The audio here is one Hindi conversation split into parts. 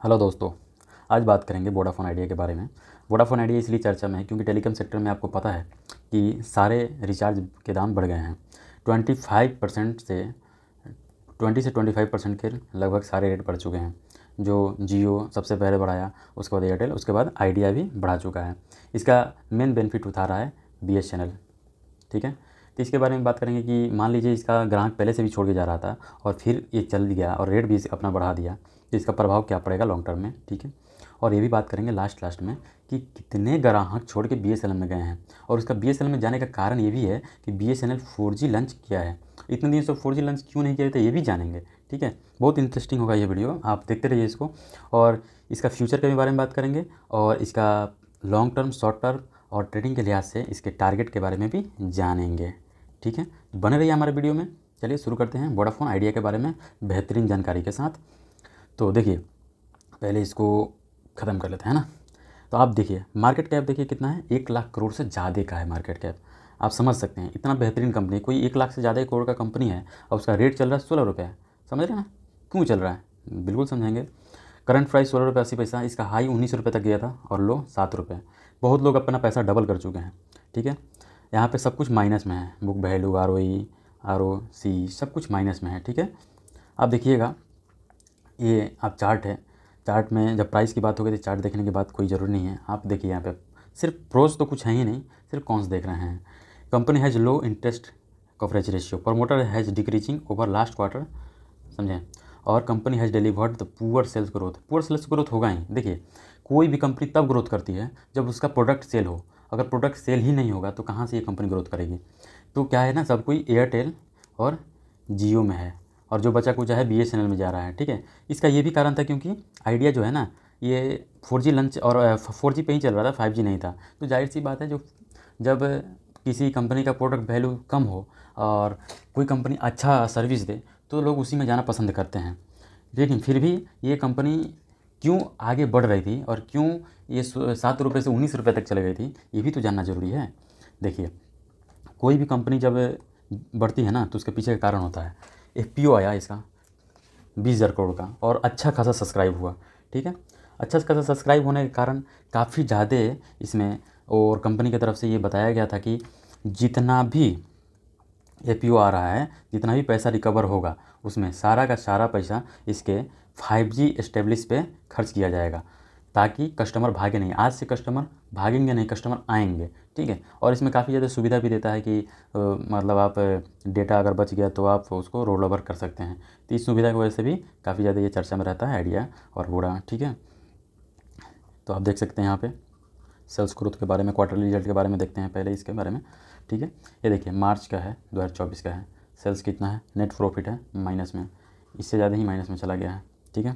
हेलो दोस्तों, आज बात करेंगे वोडाफ़ोन आइडिया के बारे में। वोडाफ़ोन आइडिया इसलिए चर्चा में है क्योंकि टेलीकॉम सेक्टर में आपको पता है कि सारे रिचार्ज के दाम बढ़ गए हैं। 25% से 25% के लगभग सारे रेट बढ़ चुके हैं। जो जियो सबसे पहले बढ़ाया, उसके बाद एयरटेल, उसके बाद आइडिया भी बढ़ा चुका है। इसका मेन बेनिफिट उठा रहा है बीएसएनएल। ठीक है, तो इसके बारे में बात करेंगे कि मान लीजिए इसका ग्राहक पहले से भी छोड़ के जा रहा था और फिर ये चल गया और रेट भी अपना बढ़ा दिया, तो इसका प्रभाव क्या पड़ेगा लॉन्ग टर्म में। ठीक है, और ये भी बात करेंगे लास्ट में कि कितने ग्राहक छोड़ के बीएसएनएल में गए हैं, और उसका बीएसएनएल में जाने का कारण ये भी है कि बीएसएनएल 4G लॉन्च किया है। इतने दिन से 4G लॉन्च क्यों नहीं किया था ये भी जानेंगे। ठीक है, बहुत इंटरेस्टिंग होगा ये वीडियो, आप देखते रहिए इसको। और इसका फ्यूचर के बारे में बात करेंगे और इसका लॉन्ग टर्म, शॉर्ट टर्म और ट्रेडिंग के लिहाज से इसके टारगेट के बारे में भी जानेंगे। ठीक है, बने रहिए हमारे वीडियो में। चलिए शुरू करते हैं वोडाफ़ोन आइडिया के बारे में बेहतरीन जानकारी के साथ। तो देखिए, पहले इसको ख़त्म कर लेते हैं ना। तो आप देखिए मार्केट कैप देखिए कितना है, 1 लाख करोड़ से ज़्यादा का है मार्केट कैप। आप समझ सकते हैं इतना बेहतरीन कंपनी, कोई 1 लाख से ज़्यादा करोड़ का कंपनी है और उसका रेट चल रहा है 16 रुपये। समझ रहे हैं ना क्यों चल रहा है, बिल्कुल समझेंगे। करंट प्राइस 16 रुपये 80 पैसा, इसका हाई 19 रुपये तक गया था और लो 7 रुपये। बहुत लोग अपना पैसा डबल कर चुके हैं। ठीक है, यहाँ पे सब कुछ माइनस में है, बुक वैल्यू, ROE, ROC सब कुछ माइनस में है। ठीक है, आप देखिएगा, ये आप चार्ट है, चार्ट में जब प्राइस की बात हो गई तो चार्ट देखने की बात कोई ज़रूरी नहीं है। आप देखिए यहाँ पे सिर्फ प्रोज तो कुछ है ही नहीं, सिर्फ कॉन्स देख रहे हैं। Company has low interest coverage ratio, promoter has decreasing over last quarter, समझें। और company has delivered the poor sales growth, poor sales growth होगा ही। देखिए, कोई भी कंपनी तब ग्रोथ करती है जब उसका प्रोडक्ट सेल हो। अगर प्रोडक्ट सेल ही नहीं होगा तो कहाँ से ये कंपनी ग्रोथ करेगी। तो क्या है ना, सब कोई एयरटेल और जियो में है और जो बचा कुचा है बीएसएनएल में जा रहा है। ठीक है, इसका ये भी कारण था क्योंकि आइडिया जो है ना, ये 4G लंच और 4G पे ही चल रहा था, 5G नहीं था। तो जाहिर सी बात है, जो जब किसी कंपनी का प्रोडक्ट वैल्यू कम हो और कोई कंपनी अच्छा सर्विस दे तो लोग उसी में जाना पसंद करते हैं। लेकिन फिर भी ये कंपनी क्यों आगे बढ़ रही थी और क्यों ये 7 रुपये से 19 रुपये तक चली गई थी, ये भी तो जानना ज़रूरी है। देखिए, कोई भी कंपनी जब बढ़ती है ना तो उसके पीछे का कारण होता है। FPO आया इसका 20,000 करोड़ का और अच्छा खासा सब्सक्राइब हुआ। ठीक है, अच्छा खासा सब्सक्राइब होने के कारण काफ़ी ज़्यादा इसमें, और कंपनी की तरफ से ये बताया गया था कि जितना भी FPO आ रहा है, जितना भी पैसा रिकवर होगा उसमें सारा का सारा पैसा इसके 5G एस्टेब्लिश पे खर्च किया जाएगा, ताकि कस्टमर भागे नहीं। आज से कस्टमर भागेंगे नहीं, कस्टमर आएंगे। ठीक है, और इसमें काफ़ी ज़्यादा सुविधा भी देता है कि मतलब आप डेटा अगर बच गया तो आप उसको रोल ओवर कर सकते हैं। तो इस सुविधा की वजह से भी काफ़ी ज़्यादा ये चर्चा में रहता है आइडिया और वोडा। ठीक है, तो आप देख सकते हैं यहाँ पे सेल्स ग्रोथ के बारे में, क्वार्टरली रिजल्ट के बारे में देखते हैं पहले इसके बारे में। ठीक है, ये देखिए मार्च का है, 2024 का है। सेल्स कितना है, नेट प्रॉफिट है माइनस में, इससे ज़्यादा ही माइनस में चला गया है। ठीक है,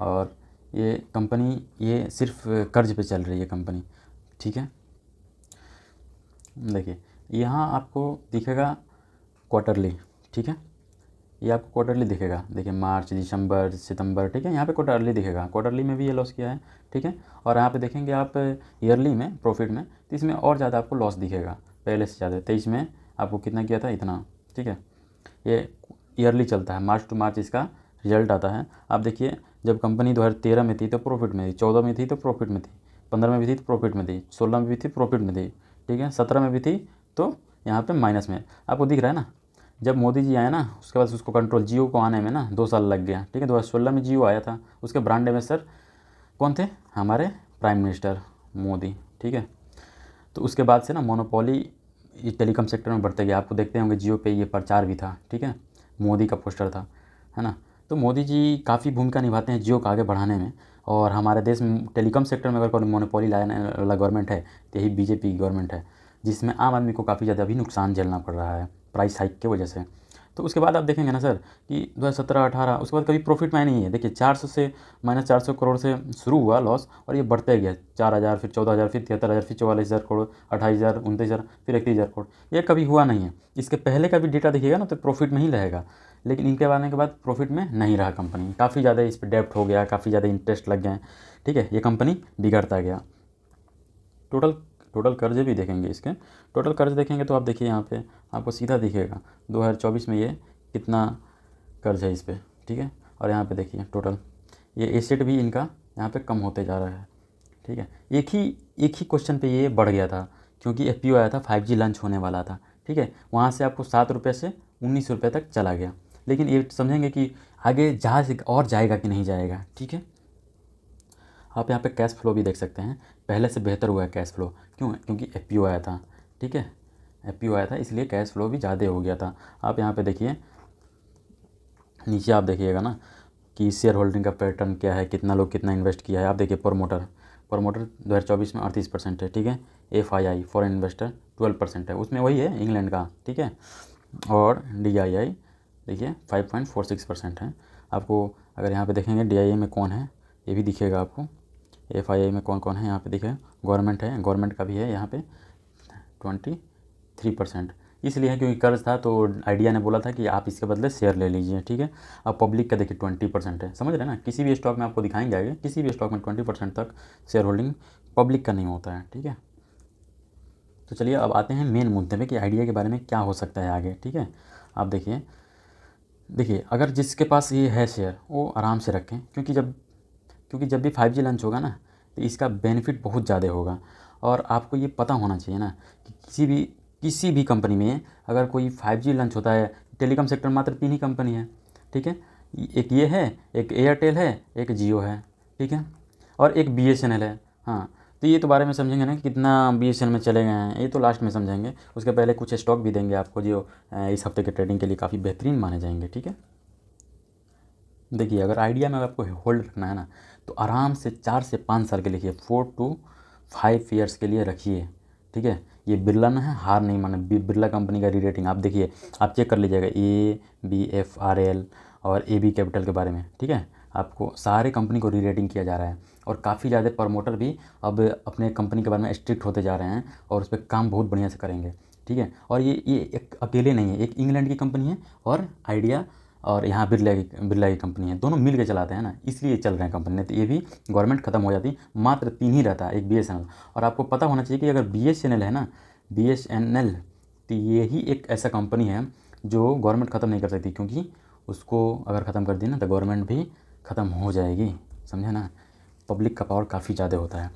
और ये कंपनी ये सिर्फ कर्ज पे चल रही है कंपनी। ठीक है, देखिए यहाँ आपको दिखेगा क्वार्टरली। ठीक है, ये आपको क्वार्टरली दिखेगा। देखिए मार्च, दिसंबर, सितंबर। ठीक है, यहाँ पे क्वार्टरली दिखेगा, क्वार्टरली में भी ये लॉस किया है। ठीक है, और यहाँ पे देखेंगे आप ईयरली में प्रॉफिट में, तो इसमें और ज़्यादा आपको लॉस दिखेगा पहले से ज़्यादा। 23 में आपको कितना किया था, इतना। ठीक है, ये ईयरली चलता है, मार्च टू मार्च इसका रिजल्ट आता है। आप देखिए, जब कंपनी 2013 में थी तो प्रॉफिट में थी, 14 में थी तो प्रॉफिट में थी, 15 में भी थी तो प्रॉफिट में थी, 16 में भी थी प्रॉफिट में थी। ठीक है, 17 में भी थी तो यहाँ पे माइनस में। आपको दिख रहा है ना, जब मोदी जी आए ना उसके बाद उसको कंट्रोल, जियो को आने में ना 2 साल लग गया। ठीक है, 2016 में जियो आया था, उसके ब्रांड एम्बेसडर कौन थे, हमारे प्राइम मिनिस्टर मोदी। ठीक है, तो उसके बाद से ना मोनोपोली टेलीकॉम सेक्टर में बढ़ते गया। आपको देखते होंगे जियो पे ये प्रचार भी था। ठीक है, मोदी का पोस्टर था, है ना। तो मोदी जी काफ़ी भूमिका निभाते हैं जियो को आगे बढ़ाने में। और हमारे देश में टेलीकॉम सेक्टर में अगर कोई मोनोपोली लाने वाला गवर्नमेंट है तो यही बीजेपी की गवर्नमेंट है, जिसमें आम आदमी को काफ़ी ज़्यादा अभी नुकसान झेलना पड़ रहा है प्राइस हाइक की वजह से। तो उसके बाद आप देखेंगे ना सर कि 2017-18 उसके बाद कभी प्रॉफिट में नहीं है। देखिए 400 से -400 करोड़ से शुरू हुआ लॉस और ये बढ़ते गया, 4,000, फिर 14,000, फिर 73,000, फिर 44,000 करोड़, 28,000, 29,000, फिर 31,000 करोड़। ये कभी हुआ नहीं है। इसके पहले का भी डेटा देखिएगा ना तो प्रॉफिट में ही रहेगा, लेकिन इनके आने के बाद प्रॉफिट में नहीं रहा कंपनी। काफ़ी ज़्यादा इस पर डेप्ट हो गया, काफ़ी ज़्यादा इंटरेस्ट लग गए। ठीक है, ये कंपनी बिगड़ता गया। टोटल टोटल कर्ज भी देखेंगे, इसके टोटल कर्ज देखेंगे तो आप देखिए यहाँ पे आपको सीधा दिखेगा 2024 में ये कितना कर्ज है इस पर। ठीक है, और यहाँ पे देखिए टोटल ये एसेट भी इनका यहाँ पे कम होते जा रहा है। ठीक है, एक ही क्वेश्चन पे ये बढ़ गया था, क्योंकि एफ आया था, 5G लॉन्च होने वाला था। ठीक है, वहाँ से आपको 7 रुपये से 19 रुपये तक चला गया। लेकिन ये समझेंगे कि आगे जहाँ और जाएगा कि नहीं जाएगा। ठीक है, आप यहाँ पे कैश फ्लो भी देख सकते हैं, पहले से बेहतर हुआ है कैश फ्लो। क्यों? क्योंकि एफ आया था। ठीक है, एफ आया था, इसलिए कैश फ्लो भी ज़्यादा हो गया था। आप यहाँ पे देखिए, नीचे आप देखिएगा ना कि शेयर होल्डिंग का पैटर्न क्या है, कितना लोग कितना इन्वेस्ट किया है। आप देखिए, प्रमोटर 2024 में 38% है। ठीक है, FII फॉरेन इन्वेस्टर 12% है, उसमें वही है इंग्लैंड का। ठीक है, और DII देखिए 5.46% है। आपको अगर यहाँ पे देखेंगे DII में कौन है ये भी दिखेगा आपको, FII में कौन कौन है यहाँ पे दिखेगा। गवर्नमेंट है, गवर्नमेंट का भी है यहाँ पे 23%। इसलिए है क्योंकि कर्ज था, तो आइडिया ने बोला था कि आप इसके बदले शेयर ले लीजिए। ठीक है, अब पब्लिक का देखिए 20% है। समझ रहे हैं ना, किसी भी स्टॉक में आपको दिखाएंगे आगे, किसी भी स्टॉक में 20% तक शेयर होल्डिंग पब्लिक का नहीं होता है। ठीक है, तो चलिए अब आते हैं मेन मुद्दे पे कि आइडिया के बारे में क्या हो सकता है आगे। ठीक है, आप देखिए अगर जिसके पास ये है शेयर, वो आराम से रखें, क्योंकि जब भी 5G लॉन्च होगा ना, तो इसका बेनिफिट बहुत ज़्यादा होगा। और आपको ये पता होना चाहिए ना कि किसी भी कंपनी में अगर कोई 5G लॉन्च होता है, टेलीकॉम सेक्टर मात्र 3 ही कंपनी है। ठीक है, एक ये है, एक एयरटेल है, एक जियो है। ठीक है, और एक BSNL है। हाँ, तो ये तो बारे में समझेंगे ना कि कितना BSNL में चले गए हैं, ये तो लास्ट में समझेंगे। उसके पहले कुछ स्टॉक भी देंगे आपको जो इस हफ्ते के ट्रेडिंग के लिए काफ़ी बेहतरीन माने जाएंगे। ठीक है, देखिए अगर आइडिया में आपको होल्ड रखना है ना, तो आराम से 4 से 5 साल के लिए, 4 to 5 ईयर्स के लिए रखिए। ठीक है, ये बिरला ना है, हार नहीं माना। बिरला कंपनी का री रेटिंग आप देखिए, आप चेक कर लीजिएगा ABFRL और AB कैपिटल के बारे में। ठीक है, आपको सारे कंपनी को री रेटिंग किया जा रहा है, और काफ़ी ज़्यादा प्रमोटर भी अब अपने कंपनी के बारे में स्ट्रिक्ट होते जा रहे हैं, और उस पर काम बहुत बढ़िया से करेंगे। ठीक है, और ये एक अकेले नहीं है, एक इंग्लैंड की कंपनी है और आइडिया और यहाँ बिरला की कंपनी है, दोनों मिल के चलाते हैं ना, इसलिए चल रहे हैं कंपनी। ने तो ये भी गवर्नमेंट ख़त्म हो जाती, मात्र 3 ही रहता है, एक BSNL। और आपको पता होना चाहिए कि अगर BSNL है ना, BSNL, तो ये ही एक ऐसा कंपनी है जो गवर्नमेंट ख़त्म नहीं कर सकती, क्योंकि उसको अगर ख़त्म कर दी ना तो गवर्नमेंट भी ख़त्म हो जाएगी। समझे ना, पब्लिक का पावर काफ़ी ज़्यादा होता है।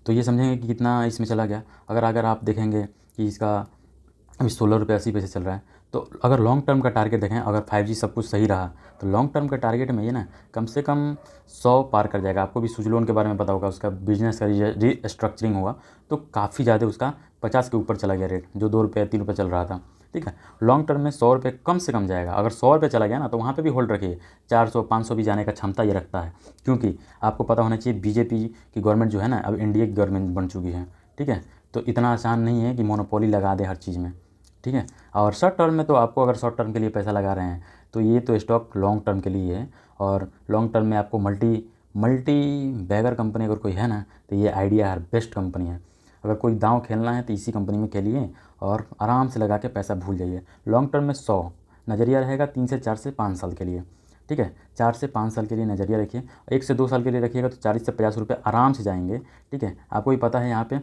तो ये समझेंगे कि कितना इसमें चला गया। अगर आप देखेंगे कि इसका अभी 16 रुपये 80 पैसे चल रहा है, तो अगर लॉन्ग टर्म का टारगेट देखें, अगर 5G सब कुछ सही रहा, तो लॉन्ग टर्म का टारगेट में ये ना कम से कम 100 पार कर जाएगा। आपको भी सुजलोन के बारे में पता होगा, उसका बिजनेस का रीस्ट्रक्चरिंग हुआ तो काफ़ी ज़्यादा उसका 50 के ऊपर चला गया रेट, जो 2 रुपये 3 रुपये चल रहा था। ठीक है, लॉन्ग टर्म में 100 रुपये कम से कम जाएगा। अगर 100 रुपये चला गया ना, तो वहाँ पे भी होल्ड रखिए, 400-500 भी जाने का क्षमता ये रखता है। क्योंकि आपको पता होना चाहिए, BJP की गवर्नमेंट जो है ना, अब NDA की गवर्नमेंट बन चुकी है। ठीक है, तो इतना आसान नहीं है कि मोनोपोली लगा दे हर चीज़ में। ठीक है, और शॉर्ट टर्म में तो आपको अगर शॉर्ट टर्म के लिए पैसा लगा रहे हैं, तो ये तो स्टॉक लॉन्ग टर्म के लिए है। और लॉन्ग टर्म में आपको मल्टी बैगर कंपनी अगर कोई है ना, तो ये आइडिया है, बेस्ट कंपनी है। अगर कोई दांव खेलना है तो इसी कंपनी में खेलिए, और आराम से लगा के पैसा भूल जाइए। लॉन्ग टर्म में 100 नज़रिया रहेगा, 3 से 4 से 5 साल के लिए। ठीक है, 4 से 5 साल के लिए नज़रिया रखिए। 1 से 2 साल के लिए रखिएगा तो 40 से 50 रुपये आराम से जाएंगे। ठीक है, आपको भी पता है यहाँ पे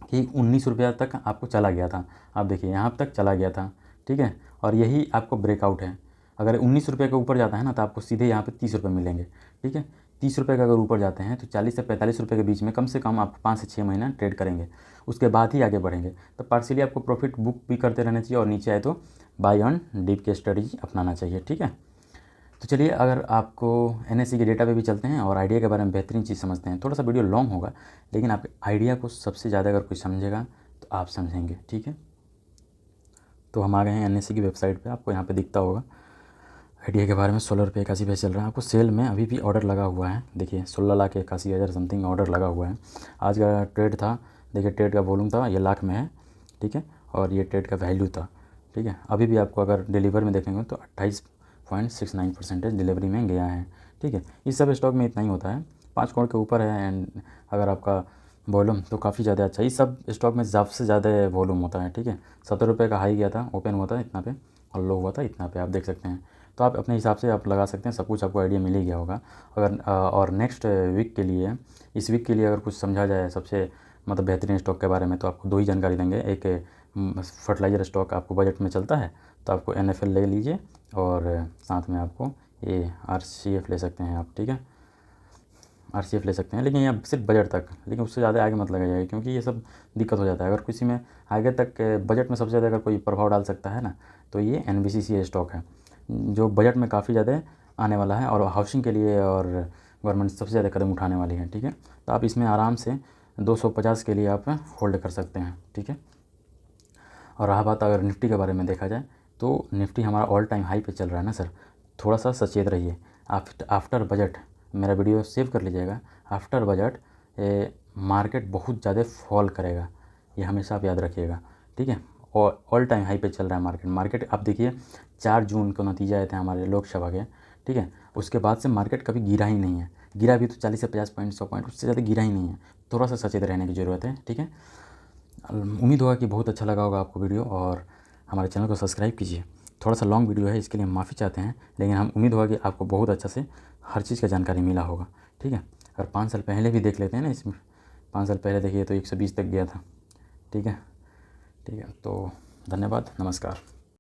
कि 19 रुपया तक आपको चला गया था। आप देखिए यहाँ तक चला गया था। ठीक है, और यही आपको ब्रेकआउट है। अगर 19 रुपये के ऊपर जाता है ना, तो आपको सीधे यहाँ पे 30 रुपये मिलेंगे। ठीक है, 30 रुपये का अगर ऊपर जाते हैं तो 40 से 45 रुपये के बीच में कम से कम आप 5 से 6 महीना ट्रेड करेंगे, उसके बाद ही आगे बढ़ेंगे। तो पार्शियली आपको प्रॉफिट बुक भी करते रहना चाहिए, और नीचे आए तो बाय ऑन डिप की स्ट्रेटजी अपनाना चाहिए। ठीक है, तो चलिए अगर आपको NSE के डेटा पे भी चलते हैं और आइडिया के बारे में बेहतरीन चीज़ समझते हैं। थोड़ा सा वीडियो लॉन्ग होगा, लेकिन आप आइडिया को सबसे ज़्यादा अगर कोई समझेगा तो आप समझेंगे। ठीक है, तो हम आ गए हैं NSE की वेबसाइट पे, आपको यहाँ पे दिखता होगा आइडिया के बारे में 16 रुपये 81 पैसे चल रहा है। आपको सेल में अभी भी ऑर्डर लगा हुआ है, देखिए 16,81,000 समथिंग ऑर्डर लगा हुआ है। आज का ट्रेड था, देखिए ट्रेड का वॉल्यूम था, ये लाख में है। ठीक है, और ये ट्रेड का वैल्यू था। ठीक है, अभी भी आपको अगर डिलीवर में देखेंगे तो 28.69% डिलीवरी में गया है। ठीक है, इस सब स्टॉक में इतना ही होता है, 5 करोड़ के ऊपर है। एंड अगर आपका वॉल्यूम तो काफ़ी ज़्यादा अच्छा, इस सब स्टॉक में सबसे ज़्यादा वॉल्यूम होता है। ठीक है, 70 रुपये का हाई गया था, ओपन हुआ था इतना पे, और लो हुआ था इतना पे, आप देख सकते हैं। तो आप अपने हिसाब से आप लगा सकते हैं, सब कुछ आपको आइडिया मिल ही गया होगा। अगर और नेक्स्ट वीक के लिए, इस वीक के लिए अगर कुछ समझा जाए सबसे मतलब बेहतरीन स्टॉक के बारे में, तो आपको 2 ही जानकारी देंगे। एक फर्टिलाइज़र स्टॉक आपको बजट में चलता है, तो आपको NFL ले लीजिए, और साथ में आपको ये RCF ले सकते हैं आप। ठीक है, RCF ले सकते हैं, लेकिन यहाँ सिर्फ बजट तक, लेकिन उससे ज़्यादा आगे मत लगाइएगा क्योंकि ये सब दिक्कत हो जाता है। अगर किसी में आगे तक बजट में सबसे ज़्यादा अगर कोई प्रभाव डाल सकता है ना, तो ये NBCC स्टॉक है, जो बजट में काफ़ी ज़्यादा आने वाला है और हाउसिंग के लिए और गवर्नमेंट सबसे ज़्यादा कदम उठाने वाली है। ठीक है, तो आप इसमें आराम से 250 के लिए आप होल्ड कर सकते हैं। ठीक है, और रहा बात अगर निफ्टी के बारे में देखा जाए तो निफ्टी हमारा ऑल टाइम हाई पे चल रहा है ना सर, थोड़ा सा सचेत रहिए। आफ्टर बजट मेरा वीडियो सेव कर लीजिएगा, आफ्टर बजट मार्केट बहुत ज़्यादा फॉल करेगा, ये हमेशा आप याद रखिएगा। ठीक है, और ऑल टाइम हाई पे चल रहा है मार्केट आप देखिए 4 जून को नतीजे आए थे हमारे लोकसभा के। ठीक है, उसके बाद से मार्केट कभी गिरा ही नहीं है, गिरा भी तो 40 से 50 पॉइंट 100 पॉइंट, उससे ज़्यादा गिरा ही नहीं है। थोड़ा सा सचेत रहने की ज़रूरत है। ठीक है, उम्मीद होगा कि बहुत अच्छा लगा होगा आपको वीडियो, और हमारे चैनल को सब्सक्राइब कीजिए। थोड़ा सा लॉन्ग वीडियो है, इसके लिए माफ़ी चाहते हैं, लेकिन हम उम्मीद होगा कि आपको बहुत अच्छा से हर चीज़ का जानकारी मिला होगा। ठीक है, अगर 5 साल पहले भी देख लेते हैं ना, इसमें 5 साल पहले देखिए तो 120 तक गया था। ठीक है, तो धन्यवाद, नमस्कार।